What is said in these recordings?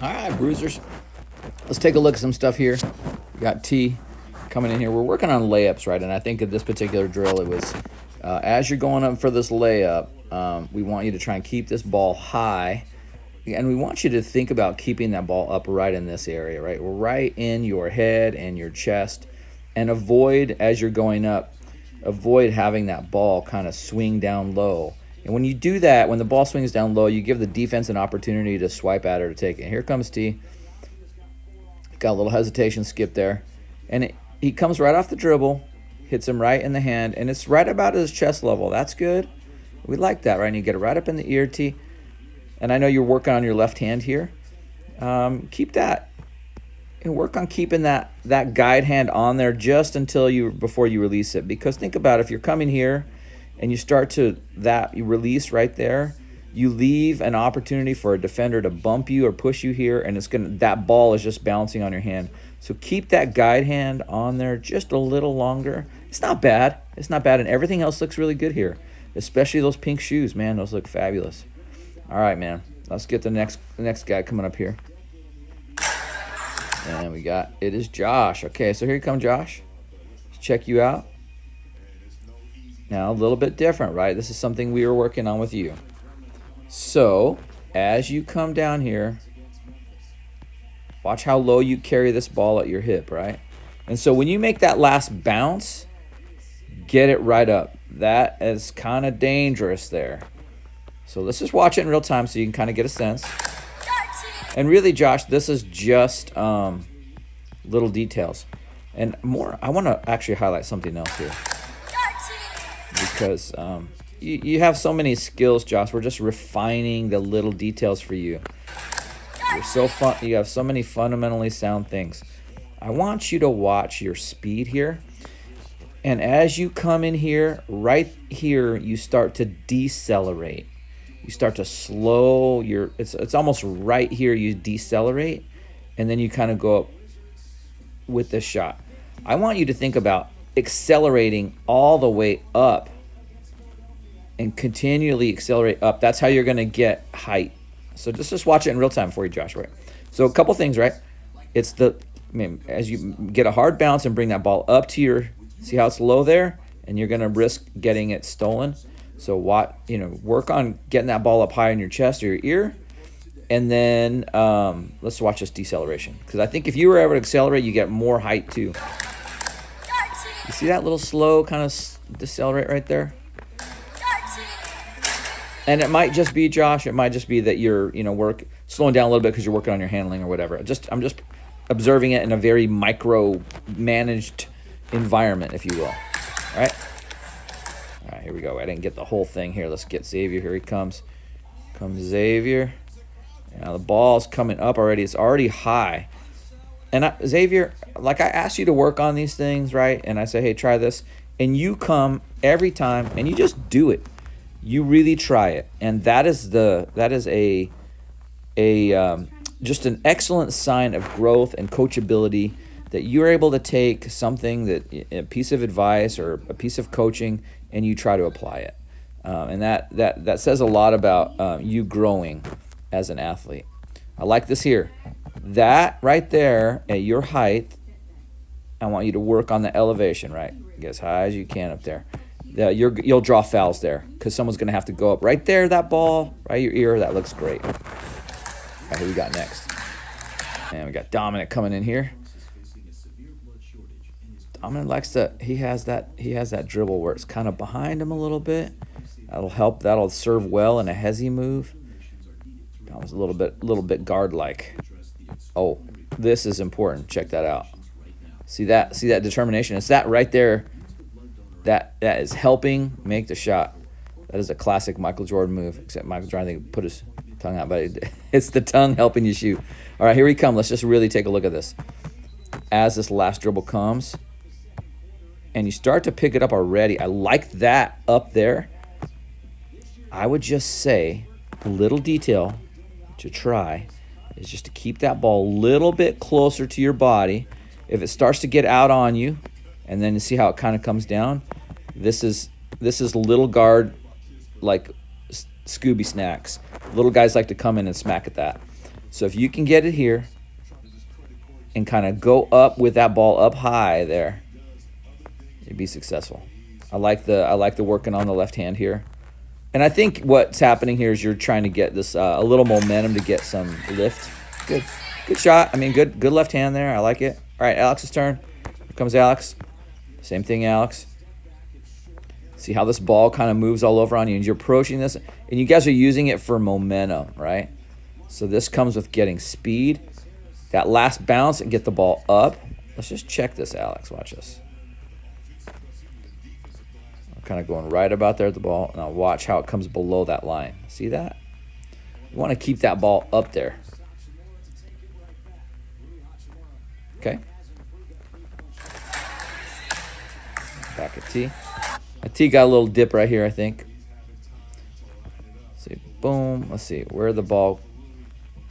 All right, bruisers. Let's take a look at some stuff here. We got T coming in here. We're working on layups, right? And I think in this particular drill, it was as you're going up for this layup, we want you to try and keep this ball high. And we want you to think about keeping that ball up right in this area, right? Right in your head and your chest. And avoid, as you're going up, avoid having that ball kind of swing down low. And when you do that, when the ball swings down low, you give the defense an opportunity to swipe at it or take it. And here comes T. Got a little hesitation skip there. And he comes right off the dribble, hits him right in the hand, and it's right about his chest level. That's good. We like that, right? And you get it right up in the ear, T. And I know you're working on your left hand here. Keep that. And work on keeping that guide hand on there just before you release it. Because think about it, if you're coming here and you start you release right there, you leave an opportunity for a defender to bump you or push you here, and that ball is just bouncing on your hand. So keep that guide hand on there just a little longer. It's not bad. It's not bad, and everything else looks really good here, especially those pink shoes, man. Those look fabulous. All right, man. Let's get the next guy coming up here. And it is Josh. Okay, so here you come, Josh. Let's check you out. Now, a little bit different, right? This is something we were working on with you. So, as you come down here, watch how low you carry this ball at your hip, right? And so when you make that last bounce, get it right up. That is kind of dangerous there. So let's just watch it in real time so you can kind of get a sense. And really, Josh, this is just little details. And more, I want to actually highlight something else here. Because you have so many skills, Josh. We're just refining the little details for you. You're so fun. You have so many fundamentally sound things. I want you to watch your speed here. And as you come in here, right here, you start to decelerate. You start to slow it's almost right here you decelerate, and then you kind of go up with this shot. I want you to think about accelerating all the way up and continually accelerate up. That's how you're going to get height. So just watch it in real time for you, Josh, right? So a couple things, right? It's as you get a hard bounce and bring that ball up to see how it's low there, and you're going to risk getting it stolen. So work on getting that ball up high in your chest or your ear. And then let's watch this deceleration. Because I think if you were ever to accelerate, you get more height too. You see that little slow kind of decelerate right there? And it might just be, Josh, it might just be that you're, slowing down a little bit because you're working on your handling or whatever. I'm just observing it in a very micro-managed environment, if you will. All right? All right, here we go. I didn't get the whole thing here. Let's get Xavier. Here he comes. Comes Xavier. Now the ball's coming up already. It's already high. And Xavier, like I asked you to work on these things, right? And I say, hey, try this. And you come every time and you just do it. You really try it. And that is just an excellent sign of growth and coachability, that you're able to take something, a piece of advice or a piece of coaching, and you try to apply it. And that says a lot about you growing as an athlete. I like this here. That right there at your height, I want you to work on the elevation, right? Get as high as you can up there. You'll draw fouls there because someone's going to have to go up right there, that ball, right your ear. That looks great. All right, who we got next? And we got Dominic coming in here. Dominic he has that dribble where it's kind of behind him a little bit. That'll help. That'll serve well in a hezzy move. That was a little bit guard-like. Oh, this is important. Check that out. See that determination? It's that right there that is helping make the shot. That is a classic Michael Jordan move, except Michael Jordan, I think, put his tongue out, but it's the tongue helping you shoot. All right, here we come. Let's just really take a look at this. As this last dribble comes, and you start to pick it up already. I like that up there. I would just say a little detail to try is just to keep that ball a little bit closer to your body. If it starts to get out on you, and then you see how it kind of comes down, this is little guard like Scooby snacks. Little guys like to come in and smack at that. So if you can get it here and kind of go up with that ball up high there, you'd be successful. I like the working on the left hand here. And I think what's happening here is you're trying to get this a little momentum to get some lift. Good shot. I mean, good left hand there. I like it. All right, Alex's turn. Here comes Alex. Same thing, Alex. See how this ball kind of moves all over on you, and you're approaching this, and you guys are using it for momentum, right? So this comes with getting speed. That last bounce and get the ball up. Let's just check this, Alex. Watch this. I'm kind of going right about there at the ball. Now watch how it comes below that line. See that? You want to keep that ball up there. Okay. Back at T. A T got a little dip right here, I think. See, boom. Let's see where the ball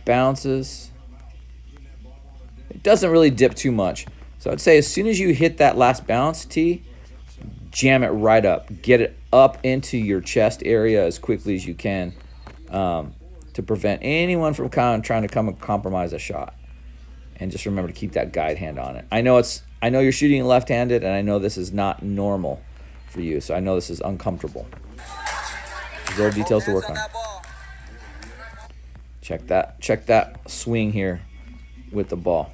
bounces. It doesn't really dip too much. So I'd say as soon as you hit that last bounce, T, jam it right up. Get it up into your chest area as quickly as you can to prevent anyone from trying to come and compromise a shot. And just remember to keep that guide hand on it. I know you're shooting left-handed, and I know this is not normal for you, so I know this is uncomfortable. There's little details to work on. Check that swing here with the ball.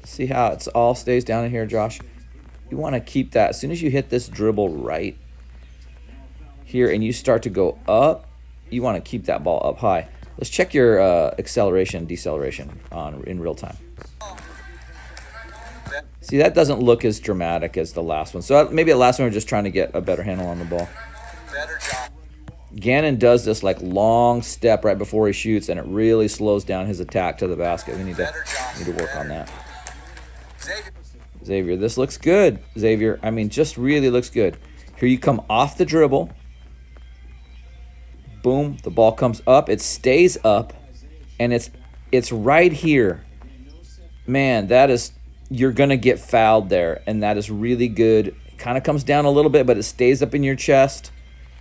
See how it all stays down in here, Josh? You want to keep that. As soon as you hit this dribble right here and you start to go up, you want to keep that ball up high. Let's check your acceleration and deceleration in real time. See, that doesn't look as dramatic as the last one. So maybe the last one we're just trying to get a better handle on the ball. Gannon does this like long step right before he shoots, and it really slows down his attack to the basket. We need to work on that. Xavier, this looks good. Xavier, I mean, just really looks good. Here you come off the dribble. Boom, the ball comes up. It stays up, and it's right here. Man, you're going to get fouled there, and that is really good. It kind of comes down a little bit, but it stays up in your chest,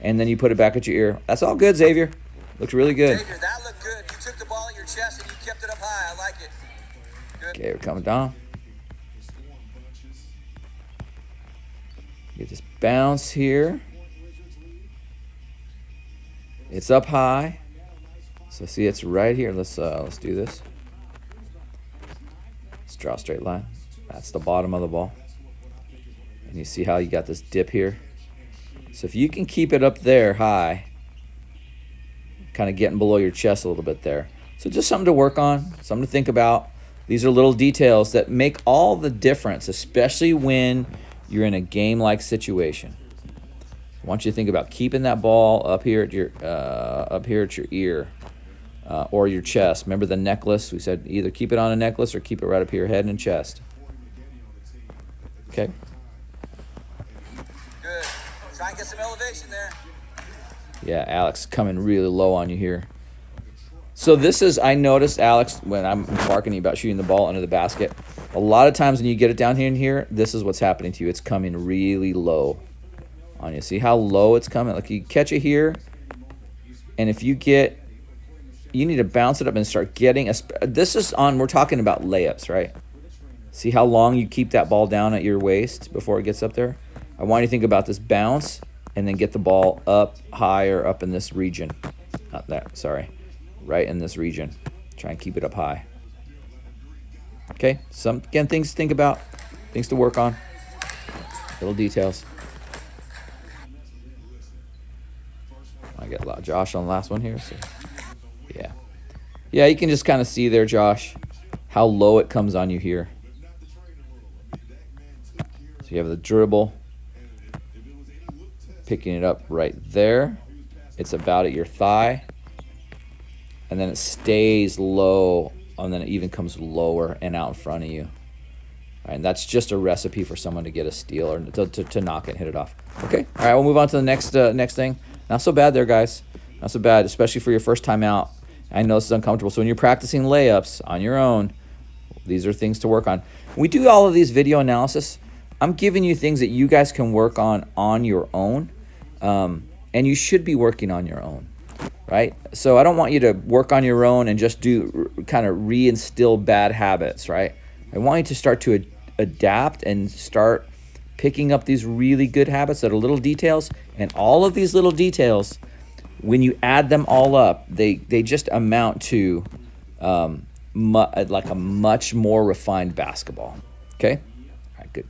and then you put it back at your ear. That's all good, Xavier. Looks really good. Xavier, that looked good. You took the ball in your chest, and you kept it up high. I like it. Good. Okay, we're coming down. Get this bounce here. It's up high. So see, it's right here. Let's do this. Let's draw a straight line. That's the bottom of the ball. And you see how you got this dip here. So if you can keep it up there high, kind of getting below your chest a little bit there. So just something to work on, something to think about. These are little details that make all the difference, especially when you're in a game-like situation. I want you to think about keeping that ball up here at your ear or your chest. Remember the necklace? We said either keep it on a necklace or keep it right up here, head and chest. Okay. Good. Try and get some elevation there. Yeah, Alex coming really low on you here. So this is, I noticed, Alex, when I'm barking you about shooting the ball under the basket, a lot of times when you get it down here and here, this is what's happening to you. It's coming really low on you. See how low it's coming? Like you catch it here, and if you need to bounce it up and start getting, we're talking about layups, right? See how long you keep that ball down at your waist before it gets up there? I want you to think about this bounce and then get the ball up higher up in this region. Not that, sorry. Right in this region. Try and keep it up high. Okay, again, things to think about, things to work on, little details. I get Josh on the last one here. So yeah, you can just kind of see there, Josh, how low it comes on you here. So you have the dribble, picking it up right there. It's about at your thigh. And then it stays low, and then it even comes lower and out in front of you. All right, and that's just a recipe for someone to get a steal or to knock it and hit it off. Okay, all right, we'll move on to the next thing. Not so bad there, guys. Not so bad, especially for your first time out. I know this is uncomfortable. So when you're practicing layups on your own, these are things to work on. When we do all of these video analysis, I'm giving you things that you guys can work on your own, and you should be working on your own. right? So I don't want you to work on your own and just do kind of reinstill bad habits, right? I want you to start to adapt and start picking up these really good habits that are little details. And all of these little details, when you add them all up, they just amount to like a much more refined basketball. Okay? All right, good.